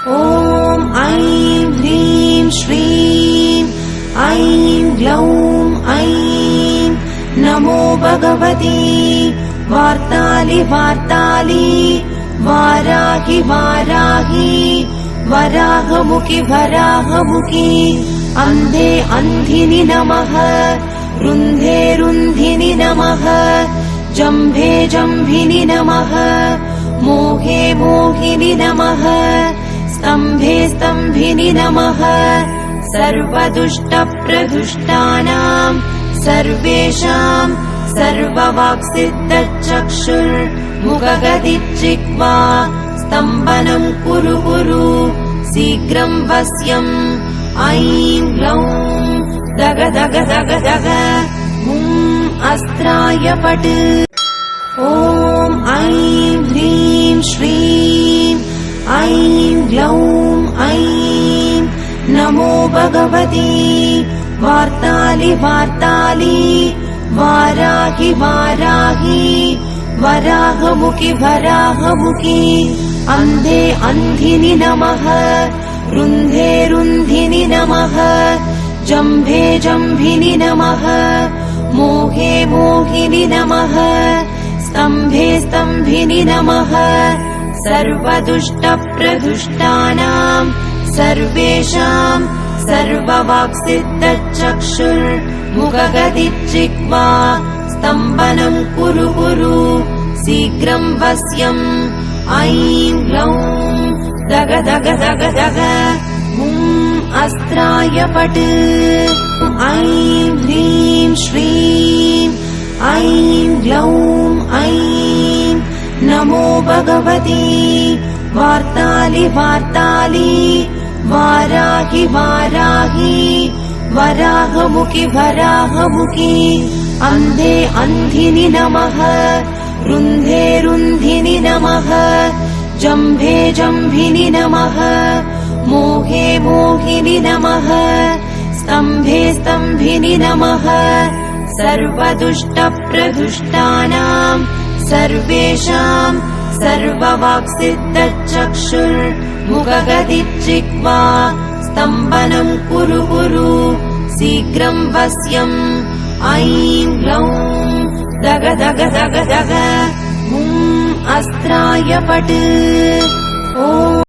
ॐ ऐं ह्रीं श्रीं ऐं ग्लौं ऐं नमो भगवती वार्तालि वार्तालि वाराहि वाराहि वराहमुखि वराहमुखि अन्धे अन्धिनि नमः रुन्धे रुन्धिनि नमः जम्भे जम्भिनि नमः मोहे मोहिनि नमः स्तम्भे स्तम्भिनि नमः सर्वदुष्टप्रदुष्टानां सर्वेषां सर्ववाक्सिद्धचक्षुर्मुखगदिज्जिह्वा स्तम्भनं कुरु कुरु शीघ्रं वश्यम् ऐं ग्लौं दग दग दग दग अस्त्राय पट् ॐ ऐं ह्रीं श्रीं ऐं ग्लौं ऐं नमो भगवती वार्तालि वार्तालि वाराहि वाराहि वराहमुखि वराहमुखि अन्धे अन्धिनि नमः रुन्धे रुन्धिनि नमः जम्भे जम्भिनि नमः मोहे मोहिनि नमः स्तम्भे स्तम्भिनि नमः सर्वदुष्टप्रदुष्टानां सर्वेषां सर्ववाक्सिद्धचक्षुर्मुखगदिज्जिह्वा स्तम्भनं कुरु कुरु शीघ्रं वश्यम् ऐं ग्लौं दग दग दग दग अस्त्राय पट् ऐं ह्रीं श्रीं ऐं ग्लौं ऐं नमो भगवती वार्तालि वार्तालि वाराहि वाराहि वराहमुखि वराहमुखि अन्धे अन्धिनि नमः रुन्धे रुन्धिनि नमः जम्भे जम्भिनि नमः मोहे मोहिनि नमः स्तम्भे स्तम्भिनि नमः सर्वदुष्टप्रदुष्टानां सर्वेषां सर्ववाक्सिद्धचक्षुर्मुखगदिज्जिह्वा स्तम्भनं कुरु कुरु शीघ्रं वश्यम् ऐं ग्लौं दग दग दग दग अस्त्राय पट् ॐ